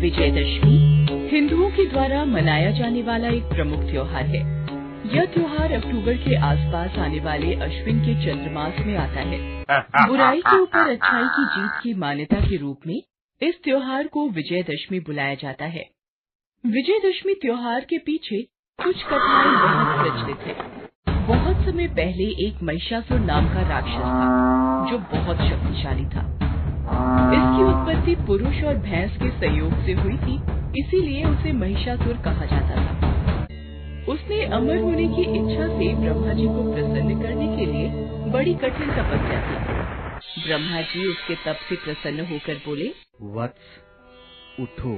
विजयदशमी हिंदुओं के द्वारा मनाया जाने वाला एक प्रमुख त्योहार है। यह त्योहार अक्टूबर के आसपास आने वाले अश्विन के चंद्रमास में आता है। बुराई के ऊपर अच्छाई की जीत की मान्यता के रूप में इस त्योहार को विजयदशमी बुलाया जाता है। विजयदशमी त्योहार के पीछे कुछ कथाएं बहुत प्रचलित है। बहुत समय पहले एक महिषासुर नाम का राक्षस था जो बहुत शक्तिशाली था। इसकी उत्पत्ति पुरुष और भैंस के संयोग से हुई थी, इसीलिए उसे महिषासुर कहा जाता था। उसने अमर होने की इच्छा से ब्रह्मा जी को प्रसन्न करने के लिए बड़ी कठिन तपस्या की। ब्रह्मा जी उसके तप से प्रसन्न होकर बोले, वत्स उठो,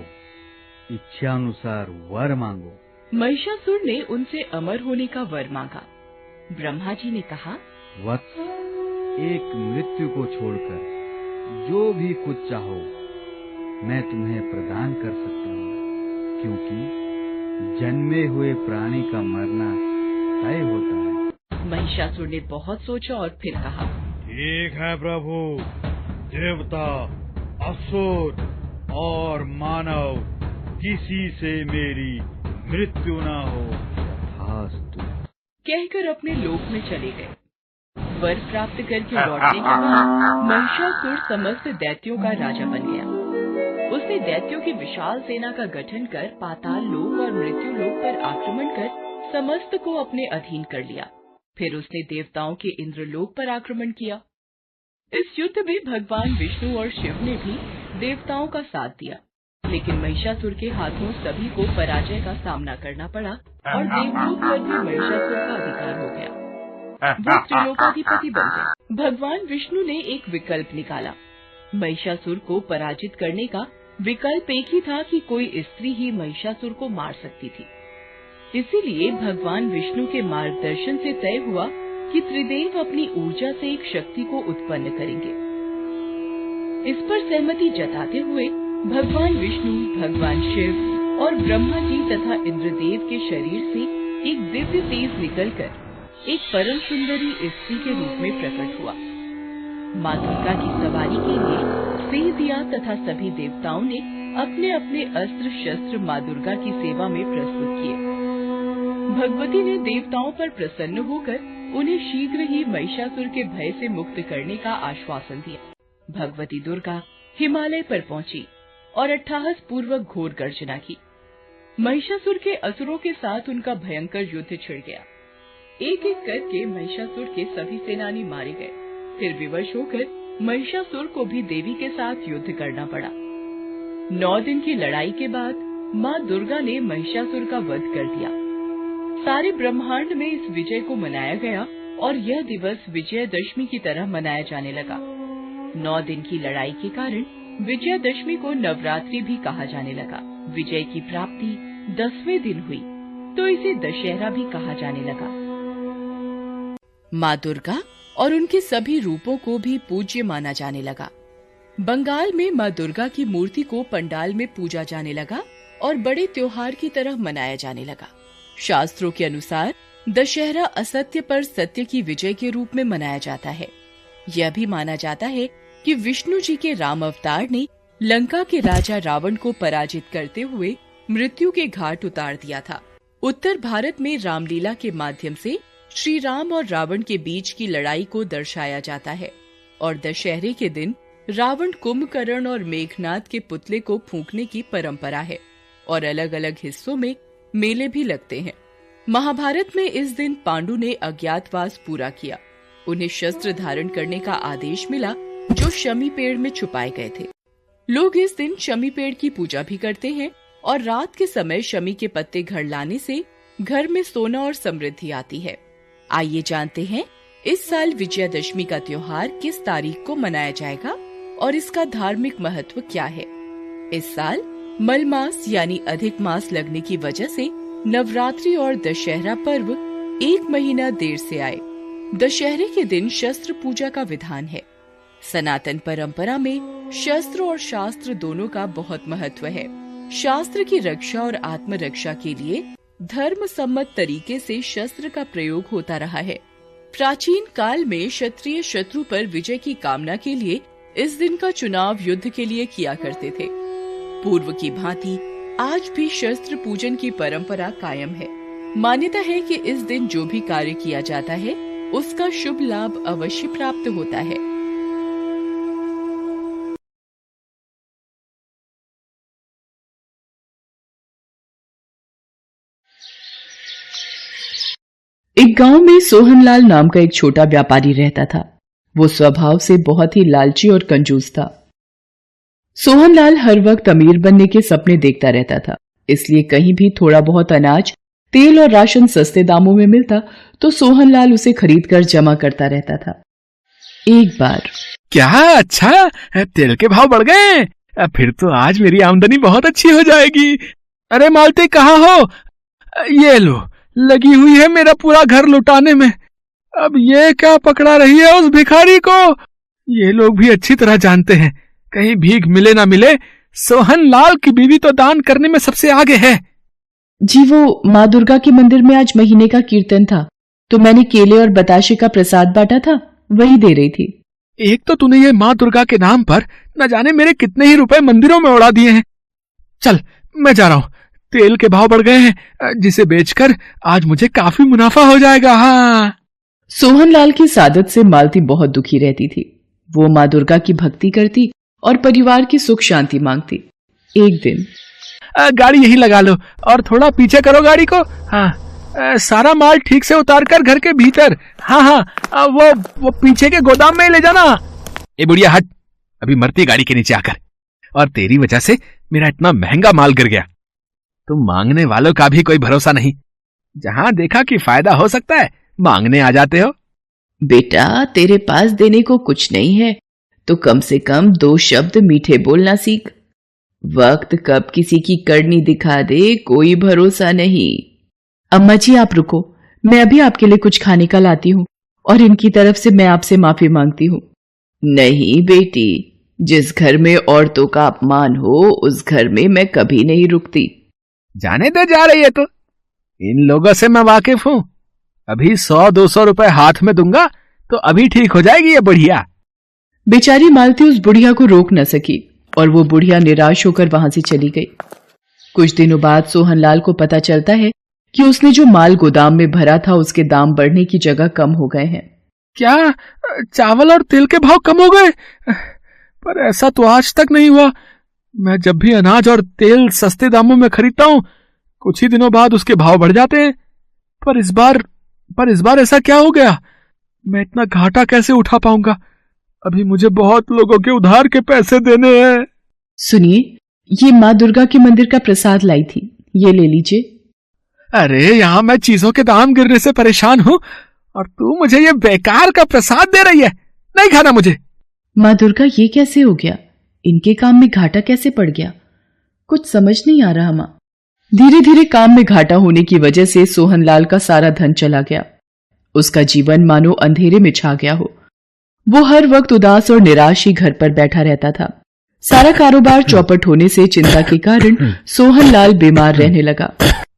इच्छानुसार वर मांगो। महिषासुर ने उनसे अमर होने का वर मांगा। ब्रह्मा जी ने कहा, वत्स, एक मृत्यु को छोड़कर जो भी कुछ चाहो मैं तुम्हें प्रदान कर सकता हूँ, क्योंकि जन्मे हुए प्राणी का मरना तय होता है। महिषासुर ने बहुत सोचा और फिर कहा, ठीक है प्रभु, देवता, असुर और मानव किसी से मेरी मृत्यु न हो। तथास्तु कहकर अपने लोक में चले गए। वर प्राप्त करके लौटने के बाद महिषासुर समस्त दैत्यों का राजा बन गया। उसने दैत्यों की विशाल सेना का गठन कर पाताल लोक और मृत्यु लोक पर आक्रमण कर समस्त को अपने अधीन कर लिया। फिर उसने देवताओं के इंद्रलोक पर आक्रमण किया। इस युद्ध में भगवान विष्णु और शिव ने भी देवताओं का साथ दिया, लेकिन महिषासुर के हाथों सभी को पराजय का सामना करना पड़ा और देवलोक पर भी महिषासुर का अधिकार हो गया। वो त्रिलोकाधिपति बन गए। भगवान विष्णु ने एक विकल्प निकाला। महिषासुर को पराजित करने का विकल्प एक ही था कि कोई स्त्री ही महिषासुर को मार सकती थी। इसीलिए भगवान विष्णु के मार्गदर्शन से तय हुआ कि त्रिदेव अपनी ऊर्जा से एक शक्ति को उत्पन्न करेंगे। इस पर सहमति जताते हुए भगवान विष्णु, भगवान शिव और ब्रह्मा जी तथा इंद्रदेव के शरीर से एक दिव्य तेज निकलकर एक परम सुंदरी स्त्री के रूप में प्रकट हुआ। माँ दुर्गा की सवारी के लिए सिंह दिया तथा सभी देवताओं ने अपने अपने अस्त्र शस्त्र माँ दुर्गा की सेवा में प्रस्तुत किए। भगवती ने देवताओं पर प्रसन्न होकर उन्हें शीघ्र ही महिषासुर के भय से मुक्त करने का आश्वासन दिया। भगवती दुर्गा हिमालय पर पहुंची और अट्टहास पूर्वक घोर गर्जना की। महिषासुर के असुरों के साथ उनका भयंकर युद्ध छिड़ गया। एक एक करके महिषासुर के सभी सेनानी मारे गए। फिर विवश होकर महिषासुर को भी देवी के साथ युद्ध करना पड़ा। 9 दिन की लड़ाई के बाद माँ दुर्गा ने महिषासुर का वध कर दिया। सारे ब्रह्मांड में इस विजय को मनाया गया और यह दिवस विजयदशमी की तरह मनाया जाने लगा। 9 दिन की लड़ाई के कारण विजयदशमी को नवरात्रि भी कहा जाने लगा। विजय की प्राप्ति 10वें दिन हुई तो इसे दशहरा भी कहा जाने लगा। माँ दुर्गा और उनके सभी रूपों को भी पूज्य माना जाने लगा। बंगाल में माँ दुर्गा की मूर्ति को पंडाल में पूजा जाने लगा और बड़े त्योहार की तरह मनाया जाने लगा। शास्त्रों के अनुसार दशहरा असत्य पर सत्य की विजय के रूप में मनाया जाता है। यह भी माना जाता है कि विष्णु जी के राम अवतार ने लंका के राजा रावण को पराजित करते हुए मृत्यु के घाट उतार दिया था। उत्तर भारत में रामलीला के माध्यम से श्री राम और रावण के बीच की लड़ाई को दर्शाया जाता है और दशहरे के दिन रावण कुंभकर्ण और मेघनाद के पुतले को फूंकने की परंपरा है और अलग अलग हिस्सों में मेले भी लगते हैं। महाभारत में इस दिन पांडु ने अज्ञातवास पूरा किया। उन्हें शस्त्र धारण करने का आदेश मिला जो शमी पेड़ में छुपाए गए थे। लोग इस दिन शमी पेड़ की पूजा भी करते हैं और रात के समय शमी के पत्ते घर लाने से घर में सोना और समृद्धि आती है। आइए जानते हैं इस साल विजयदशमी का त्योहार किस तारीख को मनाया जाएगा और इसका धार्मिक महत्व क्या है। इस साल मलमास यानी अधिक मास लगने की वजह से नवरात्रि और दशहरा पर्व 1 महीना देर से आए। दशहरे के दिन शस्त्र पूजा का विधान है। सनातन परंपरा में शस्त्र और शास्त्र दोनों का बहुत महत्व है। शास्त्र की रक्षा और आत्मरक्षा के लिए धर्म सम्मत तरीके से शस्त्र का प्रयोग होता रहा है। प्राचीन काल में क्षत्रिय शत्रु पर विजय की कामना के लिए इस दिन का चुनाव युद्ध के लिए किया करते थे। पूर्व की भांति आज भी शस्त्र पूजन की परंपरा कायम है। मान्यता है कि इस दिन जो भी कार्य किया जाता है उसका शुभ लाभ अवश्य प्राप्त होता है। एक गांव में सोहनलाल नाम का एक छोटा व्यापारी रहता था। वो स्वभाव से बहुत ही लालची और कंजूस था। सोहनलाल हर वक्त अमीर बनने के सपने देखता रहता था, इसलिए कहीं भी थोड़ा बहुत अनाज, तेल और राशन सस्ते दामों में मिलता तो सोहनलाल उसे खरीदकर जमा करता रहता था। एक बार, क्या अच्छा, तेल के भाव बढ़ गए, फिर तो आज मेरी आमदनी बहुत अच्छी हो जाएगी। अरे मालती, कहाँ हो? ये लो, लगी हुई है मेरा पूरा घर लुटाने में। अब ये क्या पकड़ा रही है उस भिखारी को? ये लोग भी अच्छी तरह जानते हैं, कहीं भीख मिले ना मिले, सोहनलाल की बीवी तो दान करने में सबसे आगे है। जी, वो माँ दुर्गा के मंदिर में आज महीने का कीर्तन था, तो मैंने केले और बताशे का प्रसाद बांटा था, वही दे रही थी। एक तो तूने ये माँ दुर्गा के नाम पर न जाने मेरे कितने ही रुपए मंदिरों में उड़ा दिए हैं। चल, मैं जा रहा हूँ, तेल के भाव बढ़ गए हैं, जिसे बेचकर आज मुझे काफी मुनाफा हो जाएगा। हाँ। सोहनलाल की सादत से मालती बहुत दुखी रहती थी। वो माँ दुर्गा की भक्ति करती और परिवार की सुख शांति मांगती। एक दिन, गाड़ी यही लगा लो और थोड़ा पीछे करो गाड़ी को। हाँ, सारा माल ठीक से उतार कर घर के भीतर। हाँ, वो पीछे के गोदाम में ले जाना। ए बुढ़िया, हट, अभी मरती गाड़ी के नीचे आकर। और तेरी वजह से मेरा इतना महंगा माल गिर गया। तुम मांगने वालों का भी कोई भरोसा नहीं, जहां देखा कि फायदा हो सकता है मांगने आ जाते हो। बेटा, तेरे पास देने को कुछ नहीं है तो कम से कम 2 शब्द मीठे बोलना सीख। वक्त कब किसी की करनी दिखा दे, कोई भरोसा नहीं। अम्मा जी, आप रुको, मैं अभी आपके लिए कुछ खाने का लाती हूँ और इनकी तरफ से मैं आपसे माफी मांगती हूँ। नहीं बेटी, जिस घर में औरतों का अपमान हो उस घर में मैं कभी नहीं रुकती। जाने दे, जा रही है तो। इन लोगों से मैं वाकिफ हूं, अभी 100-200 रुपए हाथ में दूंगा तो अभी ठीक हो जाएगी ये बुढ़िया। बेचारी मालती उस बुढ़िया को रोक न सकी और वो बुढ़िया निराश होकर वहां से चली गई। कुछ दिनों बाद सोहनलाल को पता चलता है कि उसने जो माल गोदाम में भरा था उसके दाम बढ़ने की जगह कम हो गए हैं। क्या चावल और तेल के भाव कम हो गए? पर ऐसा तो आज तक नहीं हुआ। मैं जब भी अनाज और तेल सस्ते दामों में खरीदता हूँ, कुछ ही दिनों बाद उसके भाव बढ़ जाते हैं। पर इस बार ऐसा क्या हो गया? मैं इतना घाटा कैसे उठा पाऊंगा? अभी मुझे बहुत लोगों के उधार के पैसे देने हैं। सुनिए, ये माँ दुर्गा के मंदिर का प्रसाद लाई थी, ये ले लीजिए। अरे, यहाँ मैं चीजों के दाम गिरने से परेशान हूँ और तू मुझे ये बेकार का प्रसाद दे रही है। नहीं खाना मुझे। माँ दुर्गा, ये कैसे हो गया? इनके काम में घाटा कैसे पड़ गया? कुछ समझ नहीं आ रहा माँ। धीरे धीरे काम में घाटा होने की वजह से सोहनलाल का सारा धन चला गया। उसका जीवन मानो अंधेरे में छा गया हो। वो हर वक्त उदास और निराश ही घर पर बैठा रहता था। सारा कारोबार चौपट होने से चिंता के कारण सोहनलाल बीमार रहने लगा।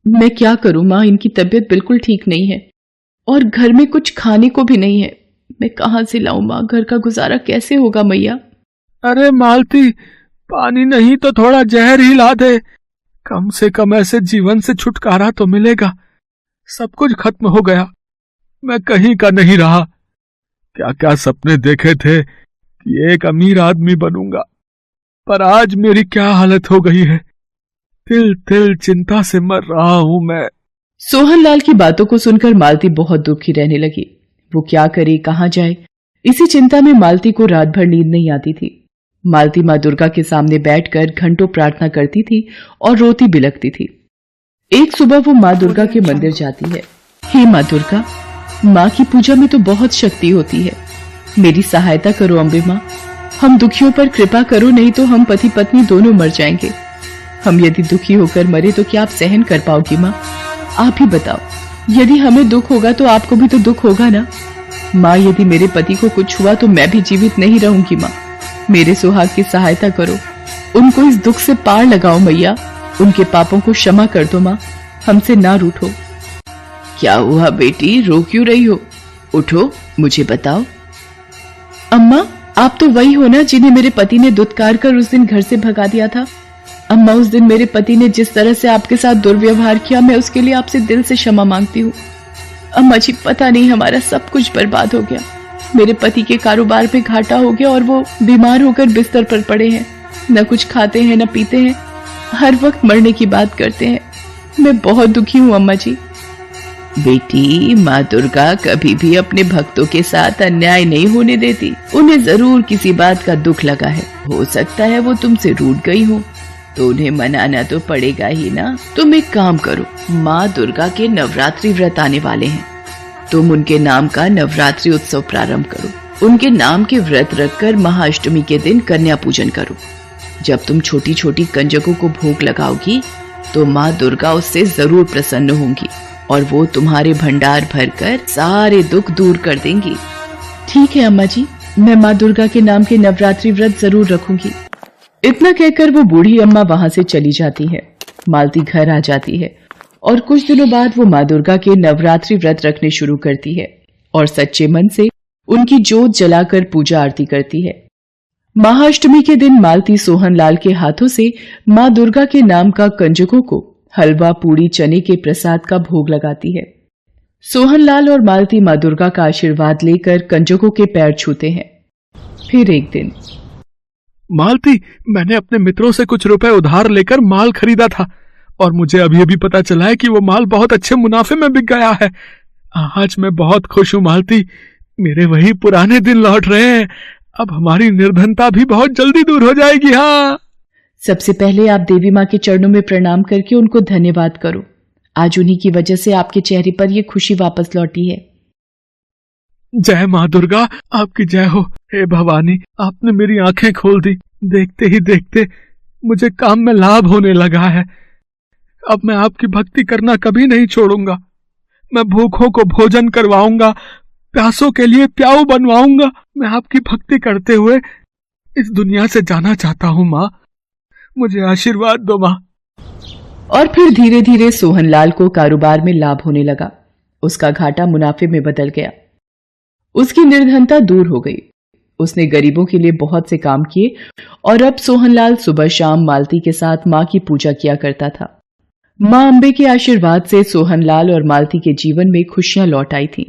मैं क्या करूं माँ, इनकी तबीयत बिल्कुल ठीक नहीं है और घर में कुछ खाने को भी नहीं है। मैं कहां से लाऊं माँ, घर का गुजारा कैसे होगा मैया? अरे मालती, पानी नहीं तो थोड़ा जहर ही ला दे, कम से कम ऐसे जीवन से छुटकारा तो मिलेगा। सब कुछ खत्म हो गया, मैं कहीं का नहीं रहा। क्या क्या सपने देखे थे कि एक अमीर आदमी बनूंगा, पर आज मेरी क्या हालत हो गई है। तिल तिल चिंता से मर रहा हूं मैं। सोहनलाल की बातों को सुनकर मालती बहुत दुखी रहने लगी। वो क्या करे, कहां जाए, इसी चिंता में मालती को रात भर नींद नहीं आती थी। मालती माँ दुर्गा के सामने बैठकर घंटों प्रार्थना करती थी और रोती बिलखती थी। एक सुबह वो माँ दुर्गा के मंदिर जाती है। हे माँ दुर्गा, माँ की पूजा में तो बहुत शक्ति होती है, मेरी सहायता करो अम्बे माँ। हम दुखियों पर कृपा करो, नहीं तो हम पति पत्नी दोनों मर जाएंगे। हम यदि दुखी होकर मरे तो क्या आप सहन कर पाओगी माँ? आप ही बताओ, यदि हमें दुख होगा तो आपको भी तो दुख होगा ना माँ। यदि मेरे पति को कुछ हुआ तो मैं भी जीवित नहीं रहूंगी माँ। मेरे सुहाग की सहायता करो, उनको इस दुख से पार लगाओ मैया। उनके पापों को क्षमा कर दो माँ, हमसे ना रूठो। क्या हुआ बेटी, रो क्यों रही हो? उठो, मुझे बताओ। अम्मा, आप तो वही हो ना जिन्हें मेरे पति ने दुत्कार कर उस दिन घर से भगा दिया था? अम्मा, उस दिन मेरे पति ने जिस तरह से आपके साथ दुर्व्यवहार किया, मैं उसके लिए आपसे दिल से क्षमा मांगती हूँ। अम्मा जी, पता नहीं हमारा सब कुछ बर्बाद हो गया। मेरे पति के कारोबार में घाटा हो गया और वो बीमार होकर बिस्तर पर पड़े हैं। न कुछ खाते हैं न पीते हैं, हर वक्त मरने की बात करते हैं। मैं बहुत दुखी हूँ अम्मा जी। बेटी, माँ दुर्गा कभी भी अपने भक्तों के साथ अन्याय नहीं होने देती। उन्हें जरूर किसी बात का दुख लगा है। हो सकता है वो तुमसे रूठ गई हो, तो उन्हें मनाना तो पड़ेगा ही ना। तुम एक काम करो, माँ दुर्गा के नवरात्रि व्रत आने वाले हैं। तुम उनके नाम का नवरात्रि उत्सव प्रारंभ करो। उनके नाम के व्रत रखकर महाअष्टमी के दिन कन्या पूजन करो। जब तुम छोटी छोटी कंजकों को भोग लगाओगी तो माँ दुर्गा उससे जरूर प्रसन्न होंगी और वो तुम्हारे भंडार भरकर सारे दुख दूर कर देंगी। ठीक है अम्मा जी, मैं माँ दुर्गा के नाम के नवरात्रि व्रत जरूर रखूंगी। इतना कहकर वो बूढ़ी अम्मा वहां से चली जाती है। मालती घर आ जाती है और कुछ दिनों बाद वो माँ दुर्गा के नवरात्रि व्रत रखने शुरू करती है और सच्चे मन से उनकी जोत जलाकर पूजा आरती करती है। महाअष्टमी के दिन मालती सोहनलाल के हाथों से माँ दुर्गा के नाम का कंजकों को हलवा, पूड़ी, चने के प्रसाद का भोग लगाती है। सोहनलाल और मालती माँ दुर्गा का आशीर्वाद लेकर कंजकों के पैर छूते हैं। फिर एक दिन, मालती, मैंने अपने मित्रों से कुछ रुपए उधार लेकर माल खरीदा था और मुझे अभी अभी पता चला है कि वो माल बहुत अच्छे मुनाफे में बिक गया है। आज मैं बहुत खुश हूँ मालती। मेरे वही पुराने दिन लौट रहे हैं। अब हमारी निर्धनता भी बहुत जल्दी दूर हो जाएगी। हाँ, सबसे पहले आप देवी माँ के चरणों में प्रणाम करके उनको धन्यवाद करो। आज उन्हीं की वजह से आपके चेहरे पर ये खुशी वापस लौटी है। जय माँ दुर्गा, आपकी जय हो। हे भवानी, आपने मेरी आंखें खोल दी। देखते ही देखते मुझे काम में लाभ होने लगा है। अब मैं आपकी भक्ति करना कभी नहीं छोड़ूंगा। मैं भूखों को भोजन करवाऊंगा, प्यासों के लिए प्याऊ बनवाऊंगा। मैं आपकी भक्ति करते हुए इस दुनिया से जाना चाहता हूँ माँ। मुझे आशीर्वाद दो माँ। और फिर धीरे धीरे सोहनलाल को कारोबार में लाभ होने लगा। उसका घाटा मुनाफे में बदल गया। उसकी निर्धनता दूर हो गई। उसने गरीबों के लिए बहुत से काम किए और अब सोहनलाल सुबह शाम मालती के साथ माँ की पूजा किया करता था। माँ अम्बे के आशीर्वाद से सोहनलाल और मालती के जीवन में खुशियां लौट आई थीं।